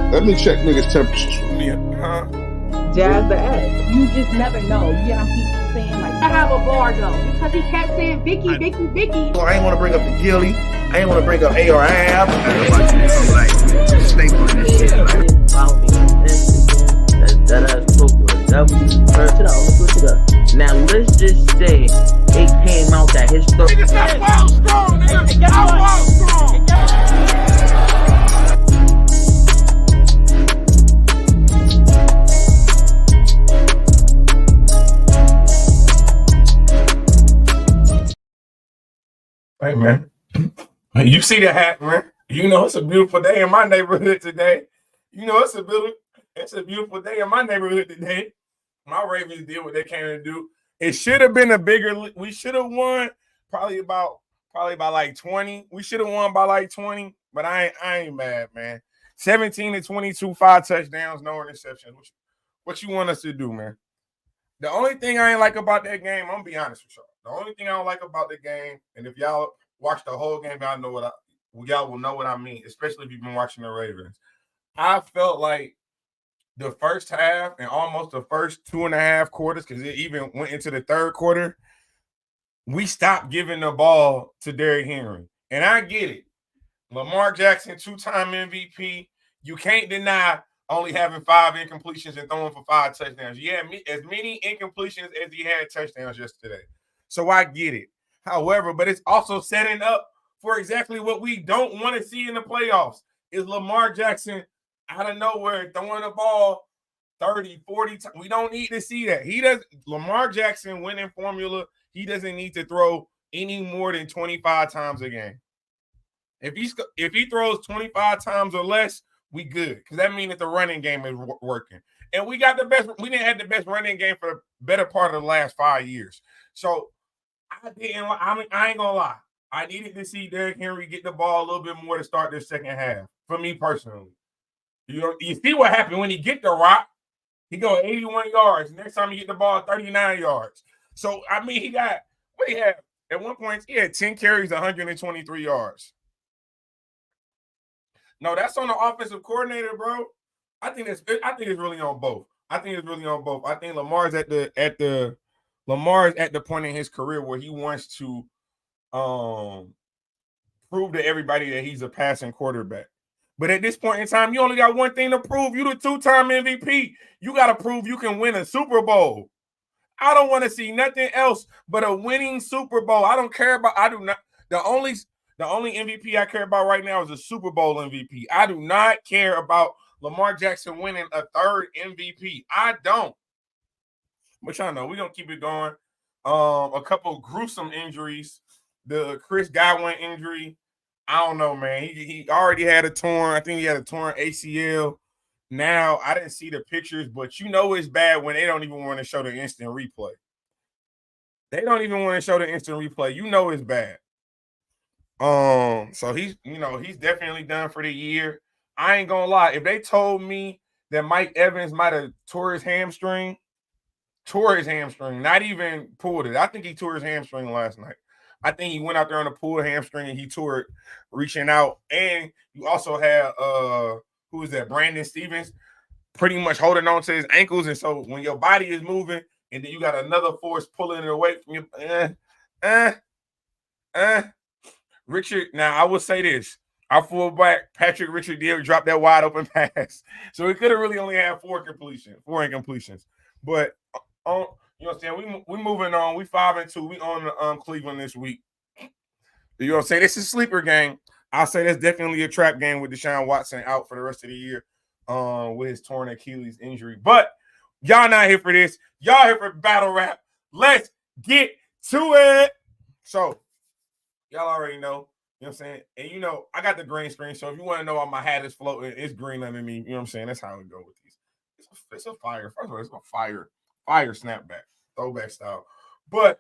Let me check niggas' temperatures for me. Jazz the ass. You just never know. You get on people saying like, I have a bar though, because he kept saying Vicky. Well, I ain't want to bring up the Gilly. I ain't want to bring up ARAB. Staple in this shit. Follow me on Instagram. That Turn it on, switch it up. Now let's just say it came out that his story. Nigga, stop wild strong, nigga. I'm wild strong. Hey, man. You see the hat, man. You know it's a beautiful day in my neighborhood today. You know it's a beautiful day in my neighborhood today. My Ravens did what they came to do. It should have been a bigger. We should have won probably by like 20. We should have won by like 20, but I ain't mad, man. 17-22, 5 touchdowns, no interceptions. What you want us to do, man? The only thing I ain't like about that game, I'm gonna be honest with y'all. The only thing I don't like about the game, and if y'all watch the whole game, y'all will know what I mean, especially if you've been watching the Ravens. I felt like the first half and almost the first 2.5 quarters, because it even went into the third quarter, we stopped giving the ball to Derrick Henry. And I get it. Lamar Jackson, 2-time MVP. You can't deny only having 5 incompletions and throwing for 5 touchdowns. You had as many incompletions as he had touchdowns yesterday. So I get it. However, but it's also setting up for exactly what we don't want to see in the playoffs is Lamar Jackson out of nowhere throwing the ball 30, 40 times. We don't need to see that. Lamar Jackson winning formula, he doesn't need to throw any more than 25 times a game. If he throws 25 times or less, we good, because that means that the running game is working. And we got the best. We didn't have the best running game for the better part of the last 5 years. So I ain't gonna lie. I needed to see Derrick Henry get the ball a little bit more to start this second half. For me personally, you see what happened when he get the rock. He go 81 yards. Next time he get the ball, 39 yards. So I mean, he got what he had at one point. He had 10 carries, 123 yards. No, that's on the offensive coordinator, bro. I think it's really on both. I think Lamar's at the point in his career where he wants to prove to everybody that he's a passing quarterback. But at this point in time, you only got one thing to prove. You the 2-time MVP. You got to prove you can win a Super Bowl. I don't want to see nothing else but a winning Super Bowl. I don't care about. I do not. The only MVP I care about right now is a Super Bowl MVP. I do not care about Lamar Jackson winning a 3rd MVP. I don't. But y'all know we're gonna keep it going. A couple gruesome injuries. The Chris Godwin injury. I don't know, man. He already had a torn. I think he had a torn ACL. Now I didn't see the pictures, but you know it's bad when they don't even want to show the instant replay. They don't even want to show the instant replay. You know it's bad. So he's definitely done for the year. I ain't gonna lie. If they told me that Mike Evans might have tore his hamstring, not even pulled it. I think he tore his hamstring last night. I think he went out there on a pulled hamstring and he tore it reaching out. And you also had who is that? Brandon Stevens pretty much holding on to his ankles. And so when your body is moving and then you got another force pulling it away from you, Richard, now I will say this. Our fullback, Patrick Richard, did drop that wide open pass. So he could have really only had 4 incompletions. But you know what I'm saying? We moving on. We 5-2. We on Cleveland this week. You know what I'm saying? This is a sleeper game. I'll say that's definitely a trap game with Deshaun Watson out for the rest of the year with his torn Achilles injury. But y'all not here for this. Y'all here for battle rap. Let's get to it. So y'all already know. You know what I'm saying? And you know, I got the green screen. So if you want to know why my hat is floating, it's green underneath. You know what I'm saying? That's how it go with these. It's a fire. First of all, it's a fire snapback, throwback style. But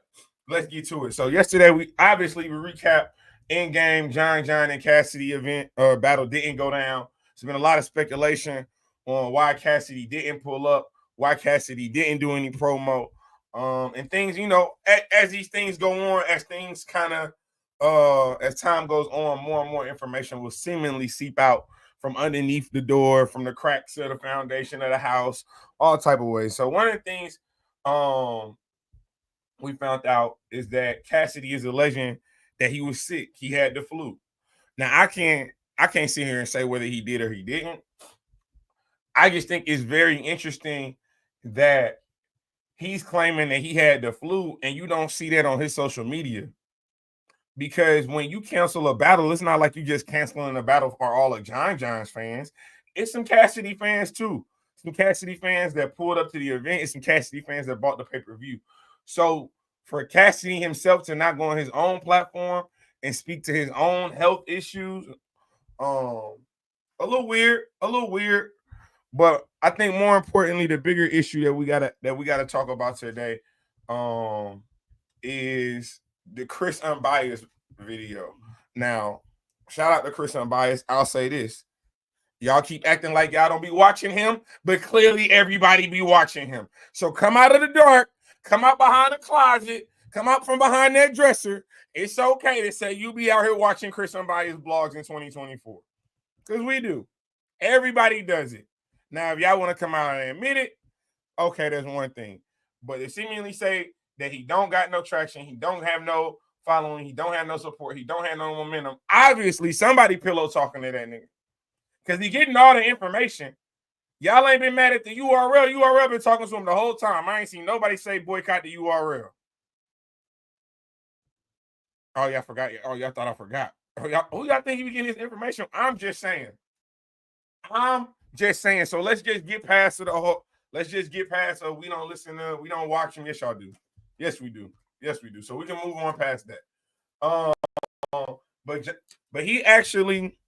let's get to it. So yesterday we recap in-game John and Cassidy event battle didn't go down. There's been a lot of speculation on why Cassidy didn't pull up, why Cassidy didn't do any promo, and things. You know, as these things go on, as things kind of as time goes on, more and more information will seemingly seep out from underneath the door, from the cracks of the foundation of the house, all type of ways. So one of the things we found out is that Cassidy is alleging that he was sick. He had the flu. Now I can't sit here and say whether he did or he didn't. I just think it's very interesting that he's claiming that he had the flu and you don't see that on his social media. Because when you cancel a battle, it's not like you just canceling a battle for all of John's fans. It's some Cassidy fans too. Some Cassidy fans that pulled up to the event. It's some Cassidy fans that bought the pay-per-view. So for Cassidy himself to not go on his own platform and speak to his own health issues, a little weird. But I think more importantly, the bigger issue that we gotta talk about today, is the Chris Unbiased video. Now, shout out to Chris Unbiased. I'll say this. Y'all keep acting like y'all don't be watching him, but clearly everybody be watching him. So come out of the dark, come out behind the closet, come out from behind that dresser. It's okay to say you be out here watching Chris Unbiased blogs in 2024. Because we do. Everybody does it. Now, if y'all want to come out and admit it, okay, there's one thing. But to seemingly say that he don't got no traction, he don't have no following, he don't have no support, he don't have no momentum, obviously somebody pillow talking to that nigga. Because he getting all the information. Y'all ain't been mad at the URL. URL been talking to him the whole time. I ain't seen nobody say boycott the URL. Oh, y'all forgot. Oh, y'all thought I forgot. Who y'all think he be getting his information? I'm just saying. So let's just get past the whole. Let's just get past. We don't listen to. We don't watch him. Yes, y'all do. Yes, we do. So we can move on past that. But he actually,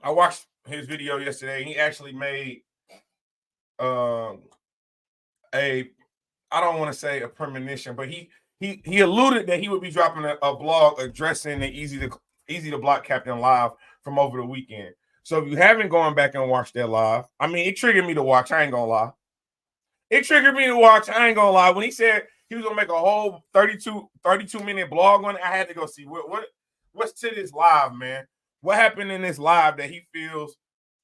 I watched his video yesterday. He actually made I don't want to say a premonition, but he alluded that he would be dropping a blog addressing the Easy to Block Captain live from over the weekend. So if you haven't gone back and watched that live, I mean, it triggered me to watch. I ain't gonna lie. When he said he was gonna make a whole 32-minute blog on it, I had to go see what's to this live, man. What happened in this live that he feels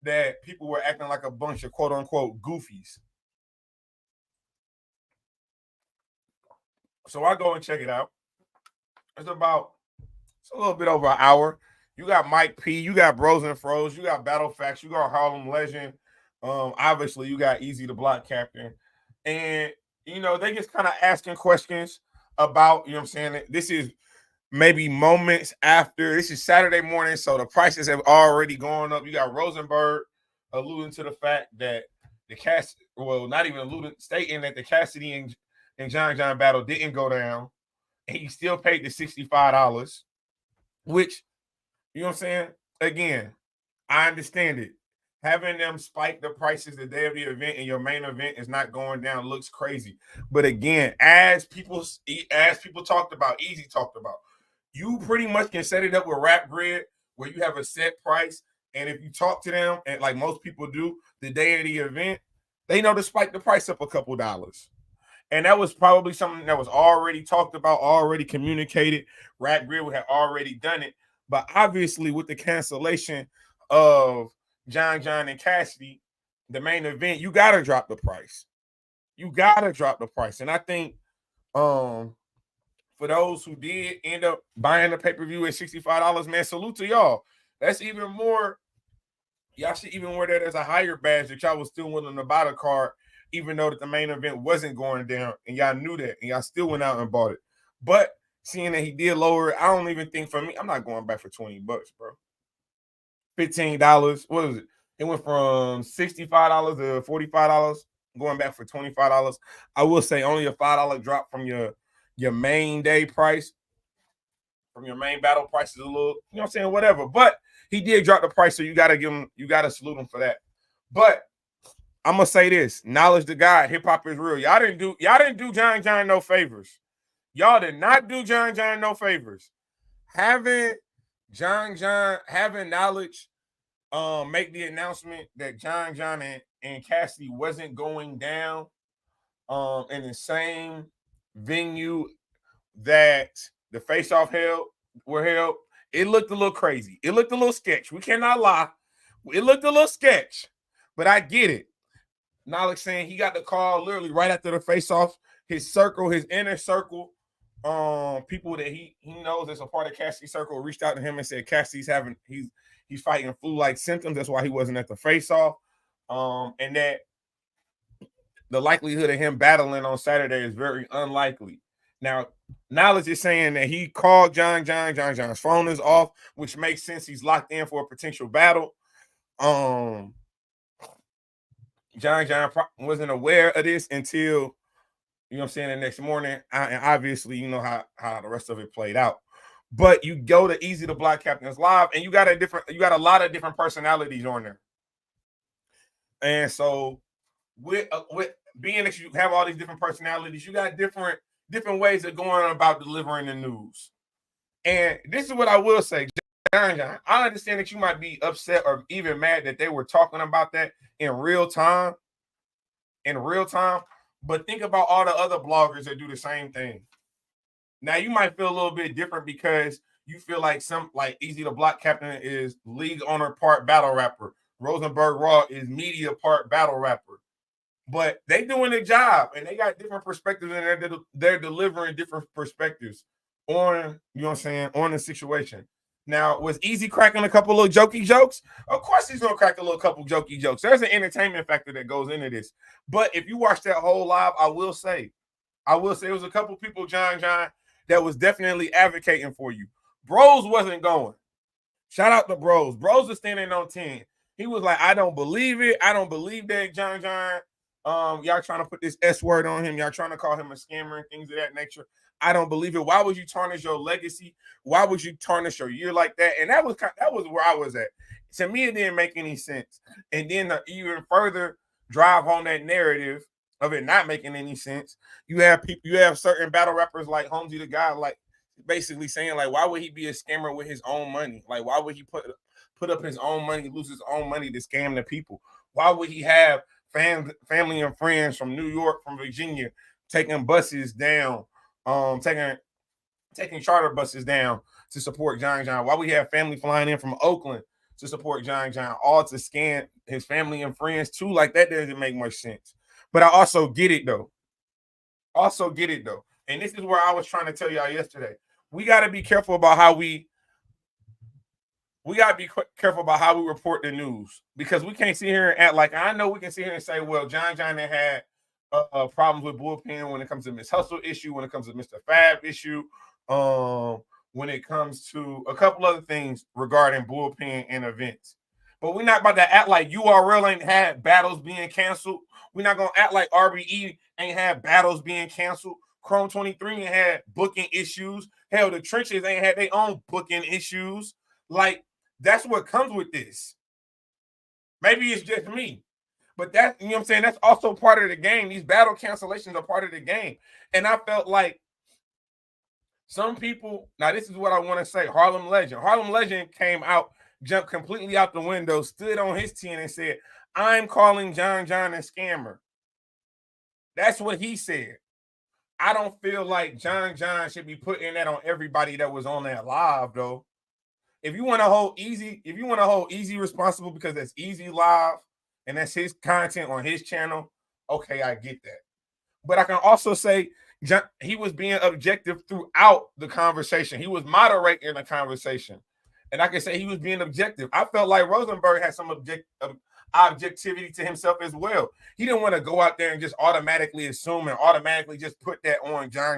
that people were acting like a bunch of quote unquote goofies? So I go and check it out. It's a little bit over an hour. You got Mike P, you got Bros and Froze, you got Battle Facts, you got Harlem Legend. Obviously, you got Easy the Block Captain. And, they just kind of asking questions about, what I'm saying? This is maybe moments after. This is Saturday morning, so the prices have already gone up. You got Rosenberg alluding to the fact that stating that the Cassidy and John battle didn't go down. And he still paid the $65, which, you know what I'm saying? Again, I understand it. Having them spike the prices the day of the event and your main event is not going down looks crazy. But again, as people talked about, EAZY talked about, you pretty much can set it up with Rap Grid where you have a set price. And if you talk to them, and like most people do, the day of the event, they know to spike the price up a couple dollars. And that was probably something that was already talked about, already communicated. Rap Grid had already done it. But obviously, with the cancellation of John and Cassidy, the main event, you got to drop the price. And I think for those who did end up buying the pay-per-view at $65, man, salute to y'all. That's even more. Y'all should even wear that as a higher badge that y'all was still willing to buy the card, even though that the main event wasn't going down, and y'all knew that, and y'all still went out and bought it. But seeing that he did lower it, I don't even think for me, I'm not going back for $20, bro. $15. What was it? It went from $65 to $45, going back for $25. I will say only a $5 drop from your main day price, from your main battle price is a little, you know what I'm saying, whatever. But he did drop the price, so you got to salute him for that. But I'm gonna say this: knowledge to God, hip hop is real. Y'all didn't do John no favors. Y'all did not do John no favors. Having knowledge, make the announcement that John and Cassidy wasn't going down, in the same venue that the face-off were held. It looked a little crazy. It looked a little sketch. We cannot lie. It looked a little sketch, but I get it. Knowledge saying he got the call literally right after the face-off. His circle, his inner circle, people that he knows as a part of Cassidy's circle reached out to him and said Cassidy's he's fighting flu-like symptoms. That's why he wasn't at the face-off. And that the likelihood of him battling on Saturday is very unlikely. Now, Knowledge is saying that he called John. John's phone is off, which makes sense. He's locked in for a potential battle. John wasn't aware of this until, you know what I'm saying, the next morning. And obviously, you know how the rest of it played out. But you go to EAZY the Block Captains Live, and you got a lot of different personalities on there. And so with being that you have all these different personalities, you got different ways of going about delivering the news. And this is what I will say, John, I understand that you might be upset or even mad that they were talking about that in real time. But think about all the other bloggers that do the same thing. Now you might feel a little bit different because you feel like EAZY the Block Captain is league owner part battle rapper. Rosenberg Raw is media part battle rapper. But they doing their job and they got different perspectives and they're delivering different perspectives on, you know what I'm saying, on the situation. Now, was EAZY cracking a couple of jokey jokes? Of course he's going to crack a couple jokey jokes. There's an entertainment factor that goes into this. But if you watch that whole live, I will say it was a couple people, John, that was definitely advocating for you. Bros wasn't going. Shout out to Bros. Bros was standing on 10. He was like, I don't believe it. I don't believe that, John. Y'all trying to put this S word on him. Y'all trying to call him a scammer and things of that nature. I don't believe it. Why would you tarnish your legacy? Why would you tarnish your year like that? And that was where I was at. To me, it didn't make any sense. And then to even further drive on that narrative of it not making any sense, you have certain battle rappers like Holmesy the guy, like basically saying like, why would he be a scammer with his own money? Like, why would he put up his own money, lose his own money to scam the people? Why would he have family and friends from New York, from Virginia, taking buses down, taking charter buses down to support John? Why we have family flying in from Oakland to support John, all to scam his family and friends too? Like, that doesn't make much sense. But I also get it though. And this is where I was trying to tell y'all yesterday. We got to be careful about how we report the news, because we can't sit here and act like, I know we can sit here and say, well, John had problems with bullpen when it comes to Miss Hustle issue, when it comes to Mr. Fab issue, when it comes to a couple other things regarding bullpen and events. But we're not about to act like URL ain't had battles being canceled. We're not going to act like RBE ain't had battles being canceled. Chrome 23 ain't had booking issues. Hell, the Trenches ain't had their own booking issues. Like, that's what comes with this. Maybe it's just me. But that, you know what I'm saying, that's also part of the game. These battle cancellations are part of the game. And I felt like some people, now this is what I want to say, Harlem Legend came out, jumped completely out the window, stood on his 10 and said, I'm calling John a scammer. That's what he said. I don't feel like John should be putting that on everybody that was on that live, though. If you want to hold EAZY responsible because that's EAZY live and that's his content on his channel, okay, I get that. But I can also say he was being objective throughout the conversation. He was moderating the conversation. And I can say he was being objective. I felt like Rosenberg had some objectivity to himself as well. He didn't want to go out there and just automatically assume and automatically just put that on John.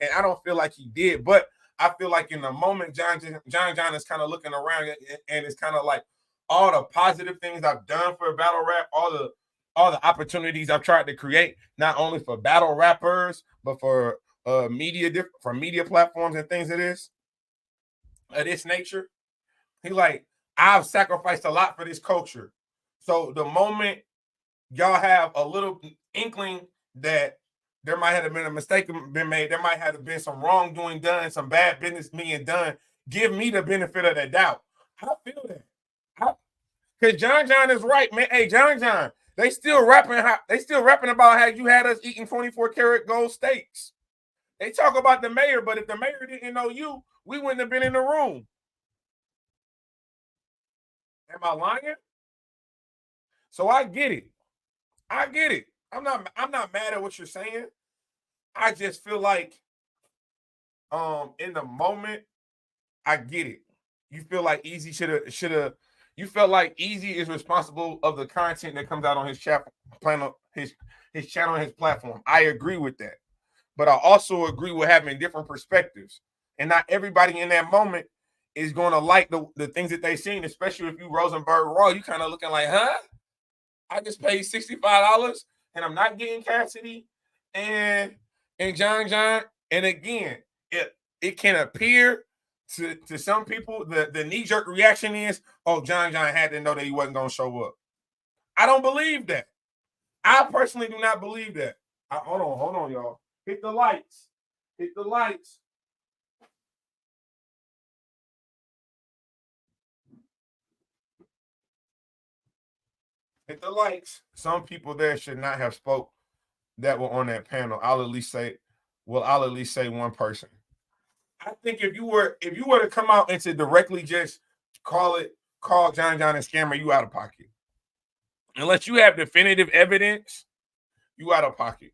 And I don't feel like he did. But I feel like in the moment, John is kind of looking around and it's kind of like all the positive things I've done for battle rap, all the opportunities I've tried to create, not only for battle rappers, but for media platforms and things of this nature. He like, I've sacrificed a lot for this culture. So the moment y'all have a little inkling that there might have been a mistake been made, there might have been some wrongdoing done, some bad business being done, give me the benefit of the doubt. I feel that. Because John is right, man. Hey, John, they still rapping about how you had us eating 24-karat gold steaks. They talk about the mayor, but if the mayor didn't know you, we wouldn't have been in the room. Am I lying? So I get it. I get it. I'm not mad at what you're saying. I just feel like in the moment, I get it. You feel like EAZY should have you felt like EAZY is responsible of the content that comes out on his channel his channel and his platform. I agree with that. But I also agree with having different perspectives. And not everybody in that moment is going to like the things that they've seen, especially if you Rosenberg Raw. You kind of looking like, huh? I just paid $65 and I'm not getting Cassidy and John. And again, it can appear to some people, the knee-jerk reaction is, oh, John had to know that he wasn't going to show up. I don't believe that. I personally do not believe that. Hold on, y'all. Hit the lights. Hit the lights. Hit the lights. Some people there should not have spoke that were on that panel. I'll at least say one person. I think if you were to come out and to directly just call John a scammer, you out of pocket. Unless you have definitive evidence, you out of pocket.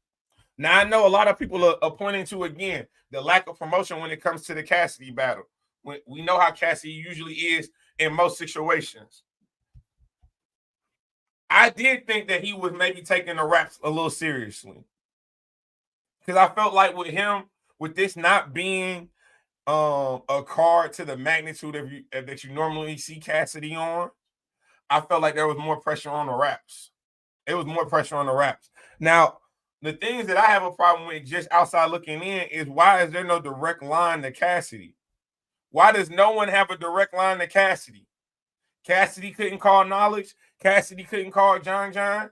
Now I know a lot of people are pointing to, again, the lack of promotion when it comes to the Cassidy battle. We know how Cassidy usually is in most situations. I did think that he was maybe taking the raps a little seriously, because I felt like with him, with this not being a card to the magnitude that you normally see Cassidy on, I felt like there was more pressure on the raps. It was more pressure on the raps. Now, the things that I have a problem with just outside looking in is, why is there no direct line to Cassidy? Why does no one have a direct line to Cassidy? Cassidy couldn't call Knowledge. Cassidy couldn't call John.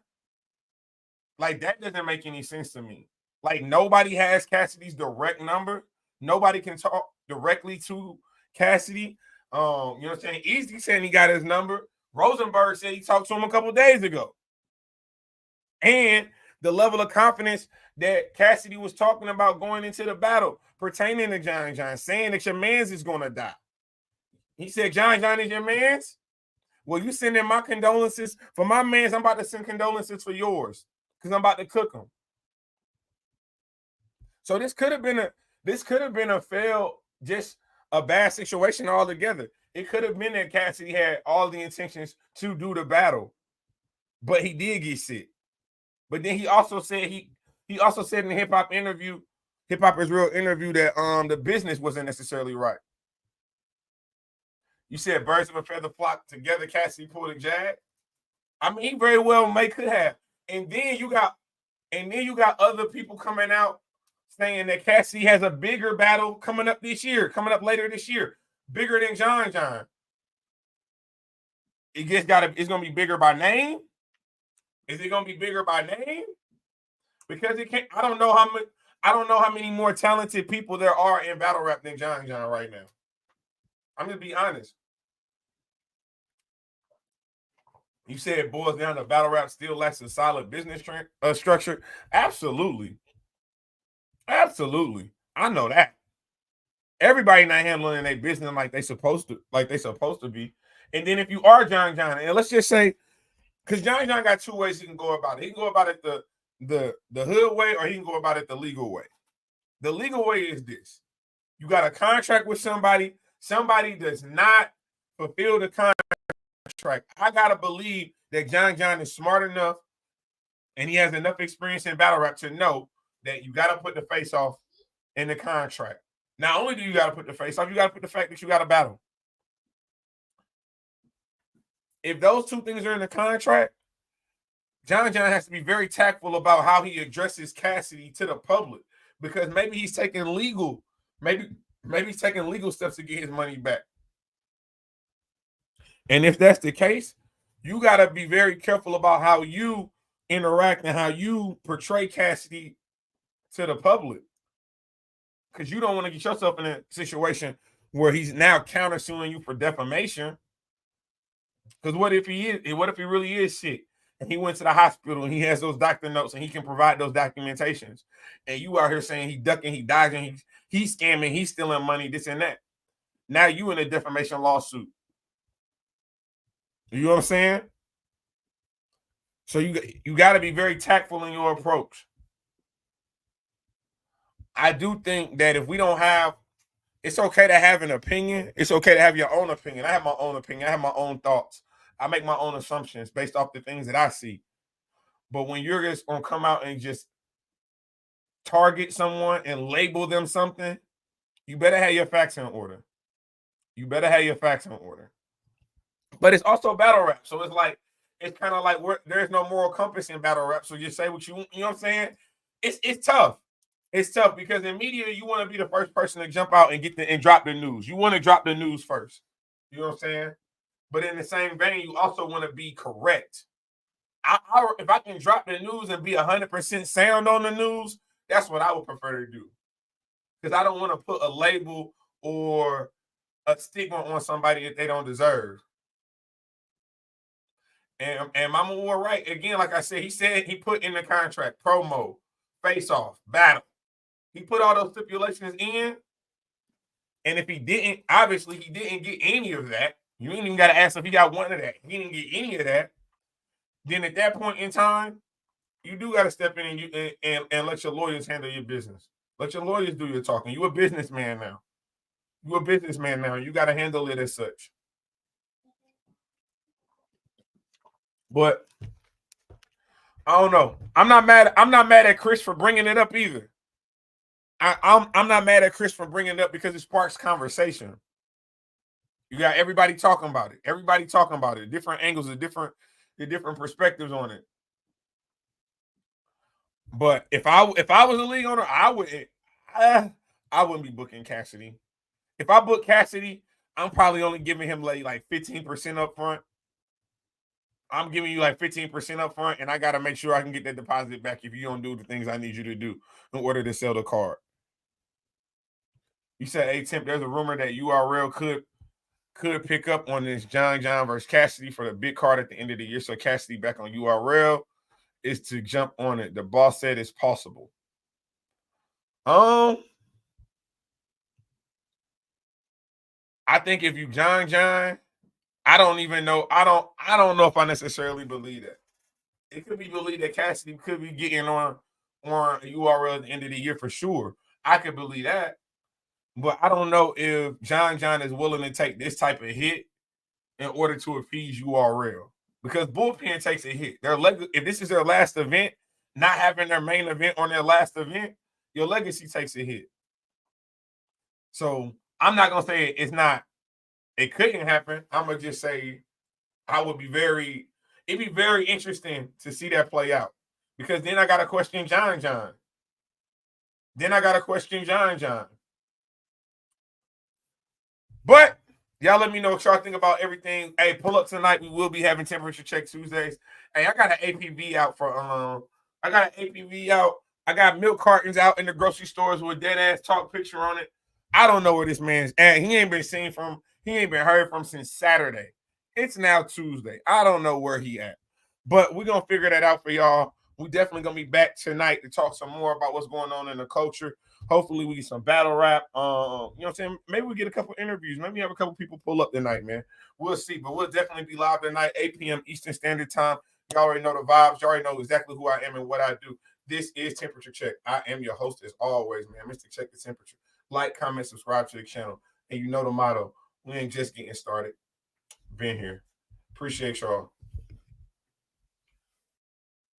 Like, that doesn't make any sense to me. Like, nobody has Cassidy's direct number. Nobody can talk directly to Cassidy. You know what I'm saying? EAZY saying he got his number. Rosenberg said he talked to him a couple days ago. And the level of confidence that Cassidy was talking about going into the battle pertaining to John, saying that your man's is going to die. He said, John is your man's? Well, you sending my condolences for my man's. I'm about to send condolences for yours, because I'm about to cook them. So this could have been a failed, just a bad situation altogether. It could have been that Cassidy had all the intentions to do the battle, but he did get sick. But then he also said in the Hip Hop Is Real interview, that the business wasn't necessarily right. You said birds of a feather flock together. Cassidy pulled a jag. I mean, he very well could have. And then you got other people coming out saying that Cassidy has a bigger battle coming up later this year, bigger than John. It's gonna be bigger by name. Is it gonna be bigger by name? Because it can't. I don't know how many more talented people there are in battle rap than John right now. I'm gonna be honest. You said it boils down to battle rap still lacks a solid business structure. Absolutely. I know that. Everybody not handling their business like they supposed to be. And then if you are John, and let's just say, because John got two ways he can go about it. He can go about it the hood way, or he can go about it the legal way. The legal way is this: you got a contract with somebody does not fulfill the contract. I gotta believe that John is smart enough and he has enough experience in battle rap to know that you gotta put the face off in the contract. Not only do you gotta put the face off, you gotta put the fact that you gotta battle. If those two things are in the contract, John has to be very tactful about how he addresses Cassidy to the public, because maybe he's taking legal steps to get his money back. And if that's the case, you got to be very careful about how you interact and how you portray Cassidy to the public, because you don't want to get yourself in a situation where he's now countersuing you for defamation. Because what if he really is sick and he went to the hospital and he has those doctor notes and he can provide those documentations, and you out here saying he ducking, he dodging, he's scamming, he's stealing money, this and that. Now you in a defamation lawsuit. You know what I'm saying? So you got to be very tactful in your approach. I do think that if we don't have, it's okay to have an opinion. It's okay to have your own opinion. I have my own opinion. I have my own thoughts. I make my own assumptions based off the things that I see. But when you're just going to come out and just target someone and label them something, you better have your facts in order. You better have your facts in order. But it's also battle rap. So it's kind of like there's no moral compass in battle rap. So just say what you know what I'm saying? It's tough. It's tough because in media, you want to be the first person to jump out and drop the news. You want to drop the news first. You know what I'm saying? But in the same vein, you also want to be correct. If I can drop the news and be 100% sound on the news, that's what I would prefer to do. Because I don't want to put a label or a stigma on somebody that they don't deserve. And Mama War right. Again, like I said, he put in the contract, promo, face-off, battle. He put all those stipulations in. And if he didn't, obviously he didn't get any of that. You ain't even got to ask if he got one of that. He didn't get any of that. Then at that point in time, you do got to step in and let your lawyers handle your business. Let your lawyers do your talking. You a businessman now. You a businessman now. You got to handle it as such. But I don't know. I'm not mad at Chris for bringing it up either. I'm not mad at Chris for bringing it up because it sparks conversation. You got everybody talking about it. Everybody talking about it. Different angles, the different perspectives on it. But if I was a league owner, I wouldn't be booking Cassidy. If I book Cassidy, I'm probably only giving him like 15% up front. I'm giving you like 15% up front, and I got to make sure I can get that deposit back if you don't do the things I need you to do in order to sell the card. You said, hey, Tim, there's a rumor that URL could pick up on this John versus Cassidy for the big card at the end of the year. So Cassidy back on URL is to jump on it. The boss said it's possible. I think if you John, I don't even know. I don't know if I necessarily believe that. It could be believed that Cassidy could be getting on URL at the end of the year for sure. I could believe that. But I don't know if John is willing to take this type of hit in order to appease URL. Because Bullpen takes a hit. If this is their last event, not having their main event on their last event, your legacy takes a hit. So I'm not going to say it couldn't happen. I'm going to just say it'd be very interesting to see that play out. Because then I got to question John. Then I got to question John. But y'all let me know what y'all think about everything. Hey, pull up tonight. We will be having temperature check Tuesdays. Hey, I got an APV out for I got milk cartons out in the grocery stores with dead ass talk picture on it. I don't know where this man's at. He ain't been heard from since Saturday. It's now Tuesday. I don't know where he at. But we're gonna figure that out for y'all. We definitely gonna be back tonight to talk some more about what's going on in the culture. Hopefully we get some battle rap. You know what I'm saying? Maybe we get a couple interviews. Maybe have a couple people pull up tonight, man. We'll see. But we'll definitely be live tonight, 8 p.m. Eastern Standard Time. Y'all already know the vibes. Y'all already know exactly who I am and what I do. This is Temperature Check. I am your host as always, man. Mr. Check the Temperature. Like, comment, subscribe to the channel. And you know the motto. We ain't just getting started. Been here. Appreciate y'all.